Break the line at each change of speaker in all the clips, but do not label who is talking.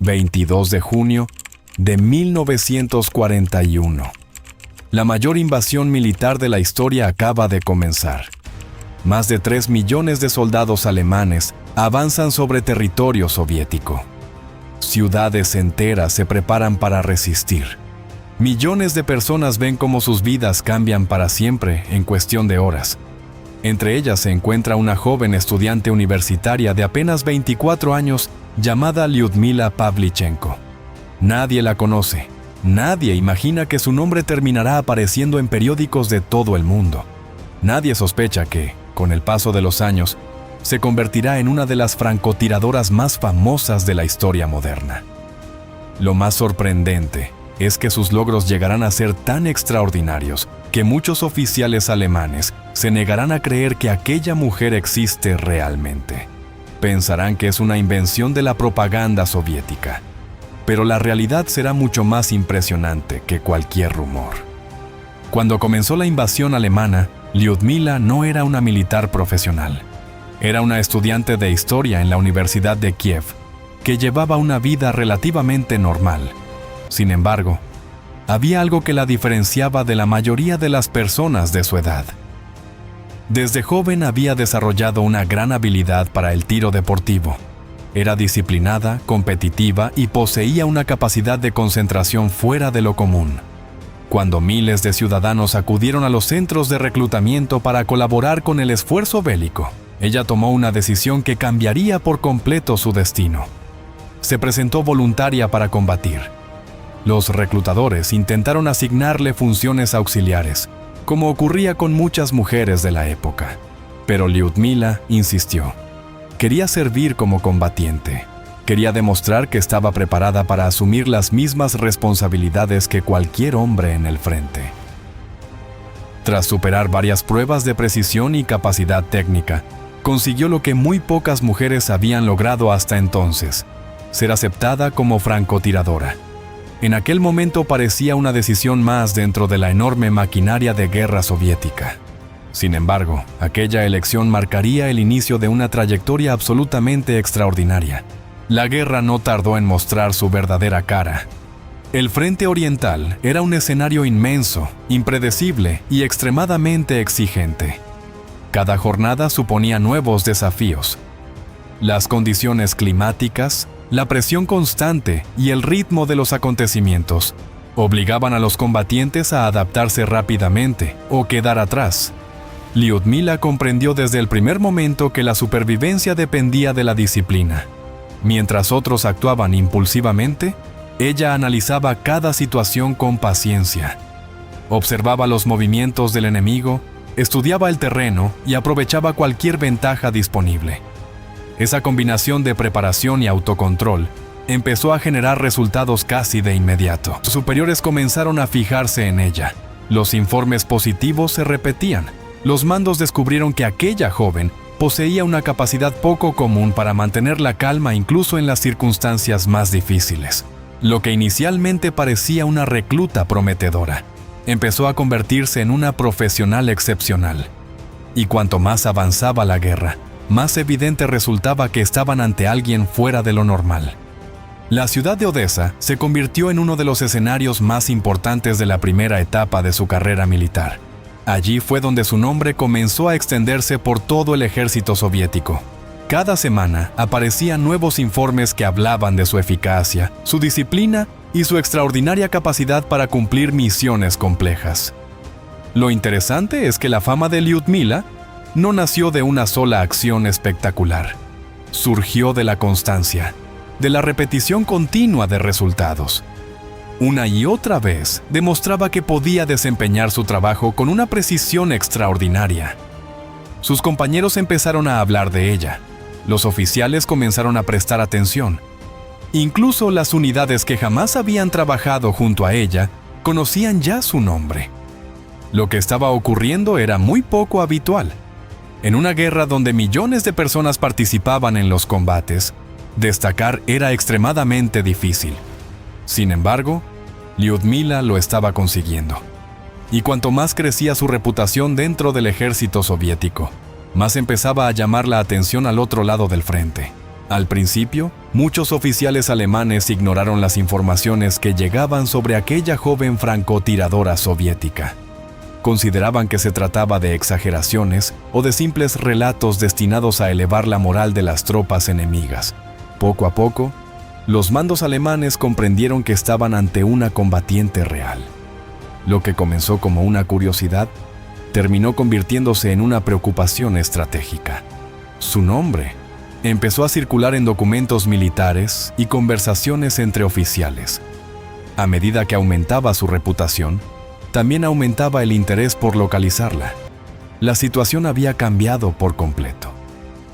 22 de junio de 1941. La mayor invasión militar de la historia acaba de comenzar. Más de 3 millones de soldados alemanes avanzan sobre territorio soviético. Ciudades enteras se preparan para resistir. Millones de personas ven cómo sus vidas cambian para siempre en cuestión de horas. Entre ellas se encuentra una joven estudiante universitaria de apenas 24 años llamada Lyudmila Pavlichenko. Nadie la conoce. Nadie imagina que su nombre terminará apareciendo en periódicos de todo el mundo. Nadie sospecha que, con el paso de los años, se convertirá en una de las francotiradoras más famosas de la historia moderna. Lo más sorprendente es que sus logros llegarán a ser tan extraordinarios que muchos oficiales alemanes se negarán a creer que aquella mujer existe realmente. Pensarán que es una invención de la propaganda soviética. Pero la realidad será mucho más impresionante que cualquier rumor. Cuando comenzó la invasión alemana, Lyudmila no era una militar profesional. Era una estudiante de historia en la Universidad de Kiev, que llevaba una vida relativamente normal. Sin embargo, había algo que la diferenciaba de la mayoría de las personas de su edad. Desde joven había desarrollado una gran habilidad para el tiro deportivo. Era disciplinada, competitiva y poseía una capacidad de concentración fuera de lo común. Cuando miles de ciudadanos acudieron a los centros de reclutamiento para colaborar con el esfuerzo bélico, ella tomó una decisión que cambiaría por completo su destino. Se presentó voluntaria para combatir. Los reclutadores intentaron asignarle funciones auxiliares, como ocurría con muchas mujeres de la época. Pero Lyudmila insistió. Quería servir como combatiente. Quería demostrar que estaba preparada para asumir las mismas responsabilidades que cualquier hombre en el frente. Tras superar varias pruebas de precisión y capacidad técnica, consiguió lo que muy pocas mujeres habían logrado hasta entonces: ser aceptada como francotiradora. En aquel momento parecía una decisión más dentro de la enorme maquinaria de guerra soviética. Sin embargo, aquella elección marcaría el inicio de una trayectoria absolutamente extraordinaria. La guerra no tardó en mostrar su verdadera cara. El Frente Oriental era un escenario inmenso, impredecible y extremadamente exigente. Cada jornada suponía nuevos desafíos. Las condiciones climáticas, la presión constante y el ritmo de los acontecimientos obligaban a los combatientes a adaptarse rápidamente o quedar atrás. Lyudmila comprendió desde el primer momento que la supervivencia dependía de la disciplina. Mientras otros actuaban impulsivamente, ella analizaba cada situación con paciencia. Observaba los movimientos del enemigo, estudiaba el terreno y aprovechaba cualquier ventaja disponible. Esa combinación de preparación y autocontrol empezó a generar resultados casi de inmediato. Sus superiores comenzaron a fijarse en ella. Los informes positivos se repetían. Los mandos descubrieron que aquella joven poseía una capacidad poco común para mantener la calma incluso en las circunstancias más difíciles. Lo que inicialmente parecía una recluta prometedora, empezó a convertirse en una profesional excepcional. Y cuanto más avanzaba la guerra, más evidente resultaba que estaban ante alguien fuera de lo normal. La ciudad de Odessa se convirtió en uno de los escenarios más importantes de la primera etapa de su carrera militar. Allí fue donde su nombre comenzó a extenderse por todo el ejército soviético. Cada semana aparecían nuevos informes que hablaban de su eficacia, su disciplina y su extraordinaria capacidad para cumplir misiones complejas. Lo interesante es que la fama de Lyudmila no nació de una sola acción espectacular. Surgió de la constancia, de la repetición continua de resultados. Una y otra vez demostraba que podía desempeñar su trabajo con una precisión extraordinaria. Sus compañeros empezaron a hablar de ella. Los oficiales comenzaron a prestar atención. Incluso las unidades que jamás habían trabajado junto a ella conocían ya su nombre. Lo que estaba ocurriendo era muy poco habitual. En una guerra donde millones de personas participaban en los combates, destacar era extremadamente difícil. Sin embargo, Lyudmila lo estaba consiguiendo. Y cuanto más crecía su reputación dentro del ejército soviético, más empezaba a llamar la atención al otro lado del frente. Al principio, muchos oficiales alemanes ignoraron las informaciones que llegaban sobre aquella joven francotiradora soviética. Consideraban que se trataba de exageraciones o de simples relatos destinados a elevar la moral de las tropas enemigas. Poco a poco, los mandos alemanes comprendieron que estaban ante una combatiente real. Lo que comenzó como una curiosidad, terminó convirtiéndose en una preocupación estratégica. Su nombre empezó a circular en documentos militares y conversaciones entre oficiales. A medida que aumentaba su reputación, también aumentaba el interés por localizarla. La situación había cambiado por completo.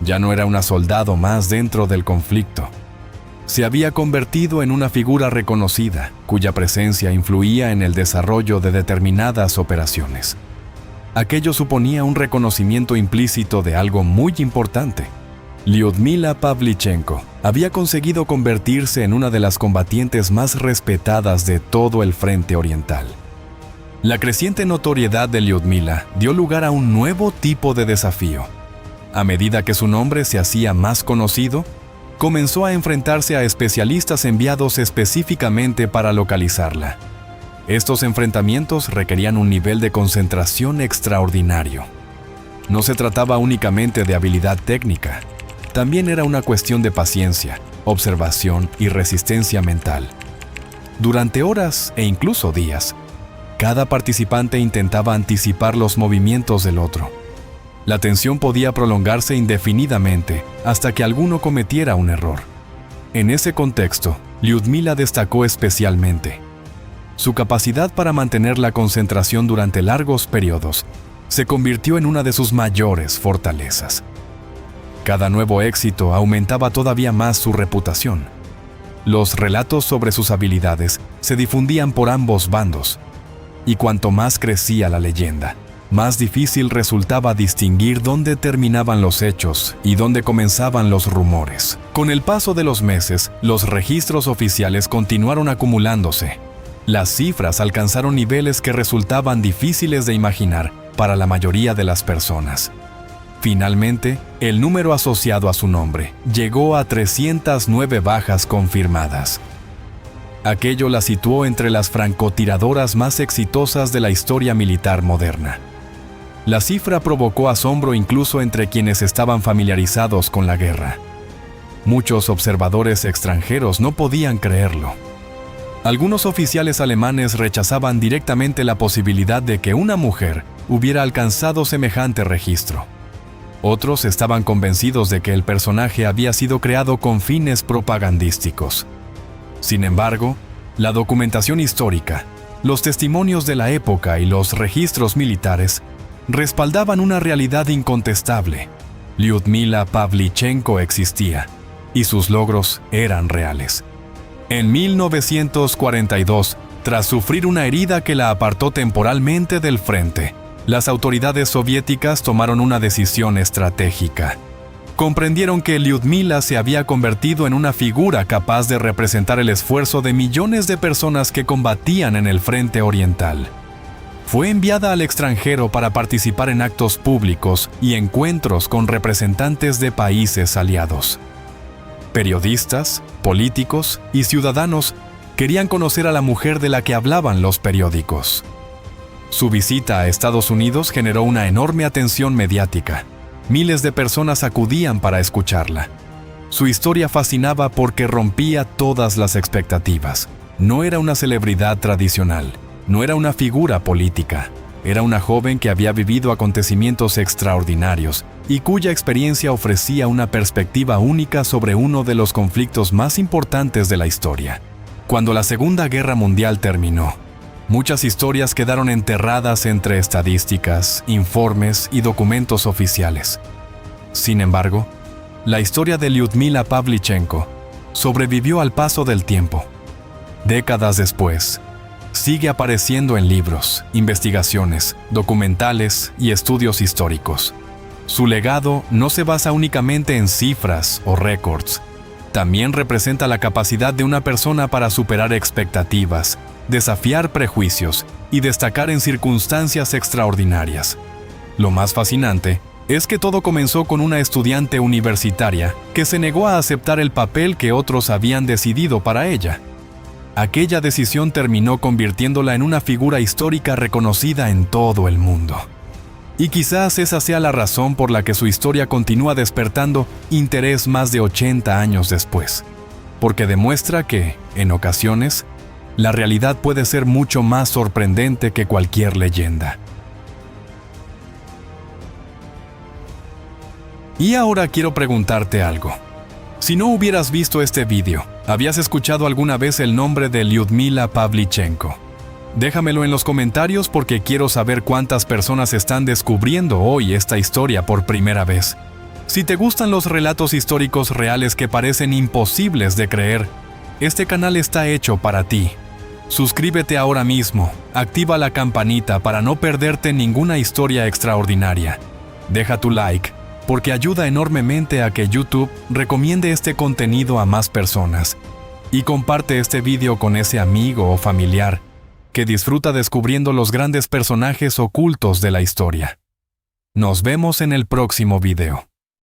Ya no era una soldado más dentro del conflicto. Se había convertido en una figura reconocida, cuya presencia influía en el desarrollo de determinadas operaciones. Aquello suponía un reconocimiento implícito de algo muy importante. Lyudmila Pavlichenko había conseguido convertirse en una de las combatientes más respetadas de todo el frente oriental. La creciente notoriedad de Lyudmila dio lugar a un nuevo tipo de desafío. A medida que su nombre se hacía más conocido, comenzó a enfrentarse a especialistas enviados específicamente para localizarla. Estos enfrentamientos requerían un nivel de concentración extraordinario. No se trataba únicamente de habilidad técnica, también era una cuestión de paciencia, observación y resistencia mental. Durante horas e incluso días, cada participante intentaba anticipar los movimientos del otro. La tensión podía prolongarse indefinidamente hasta que alguno cometiera un error. En ese contexto, Lyudmila destacó especialmente. Su capacidad para mantener la concentración durante largos periodos se convirtió en una de sus mayores fortalezas. Cada nuevo éxito aumentaba todavía más su reputación. Los relatos sobre sus habilidades se difundían por ambos bandos. Y cuanto más crecía la leyenda, más difícil resultaba distinguir dónde terminaban los hechos y dónde comenzaban los rumores. Con el paso de los meses, los registros oficiales continuaron acumulándose. Las cifras alcanzaron niveles que resultaban difíciles de imaginar para la mayoría de las personas. Finalmente, el número asociado a su nombre llegó a 309 bajas confirmadas. Aquello la situó entre las francotiradoras más exitosas de la historia militar moderna. La cifra provocó asombro incluso entre quienes estaban familiarizados con la guerra. Muchos observadores extranjeros no podían creerlo. Algunos oficiales alemanes rechazaban directamente la posibilidad de que una mujer hubiera alcanzado semejante registro. Otros estaban convencidos de que el personaje había sido creado con fines propagandísticos. Sin embargo, la documentación histórica, los testimonios de la época y los registros militares respaldaban una realidad incontestable. Lyudmila Pavlichenko existía, y sus logros eran reales. En 1942, tras sufrir una herida que la apartó temporalmente del frente, las autoridades soviéticas tomaron una decisión estratégica. Comprendieron que Lyudmila se había convertido en una figura capaz de representar el esfuerzo de millones de personas que combatían en el frente oriental. Fue enviada al extranjero para participar en actos públicos y encuentros con representantes de países aliados. Periodistas, políticos y ciudadanos querían conocer a la mujer de la que hablaban los periódicos. Su visita a Estados Unidos generó una enorme atención mediática. Miles de personas acudían para escucharla. Su historia fascinaba porque rompía todas las expectativas. No era una celebridad tradicional, no era una figura política. Era una joven que había vivido acontecimientos extraordinarios y cuya experiencia ofrecía una perspectiva única sobre uno de los conflictos más importantes de la historia. Cuando la Segunda Guerra Mundial terminó, muchas historias quedaron enterradas entre estadísticas, informes y documentos oficiales. Sin embargo, la historia de Lyudmila Pavlichenko sobrevivió al paso del tiempo. Décadas después, sigue apareciendo en libros, investigaciones, documentales y estudios históricos. Su legado no se basa únicamente en cifras o récords. También representa la capacidad de una persona para superar expectativas, desafiar prejuicios y destacar en circunstancias extraordinarias. Lo más fascinante es que todo comenzó con una estudiante universitaria que se negó a aceptar el papel que otros habían decidido para ella. Aquella decisión terminó convirtiéndola en una figura histórica reconocida en todo el mundo. Y quizás esa sea la razón por la que su historia continúa despertando interés más de 80 años después, porque demuestra que, en ocasiones, la realidad puede ser mucho más sorprendente que cualquier leyenda. Y ahora quiero preguntarte algo. Si no hubieras visto este vídeo, ¿habías escuchado alguna vez el nombre de Lyudmila Pavlichenko? Déjamelo en los comentarios porque quiero saber cuántas personas están descubriendo hoy esta historia por primera vez. Si te gustan los relatos históricos reales que parecen imposibles de creer, este canal está hecho para ti. Suscríbete ahora mismo, activa la campanita para no perderte ninguna historia extraordinaria. Deja tu like, porque ayuda enormemente a que YouTube recomiende este contenido a más personas. Y comparte este vídeo con ese amigo o familiar que disfruta descubriendo los grandes personajes ocultos de la historia. Nos vemos en el próximo video.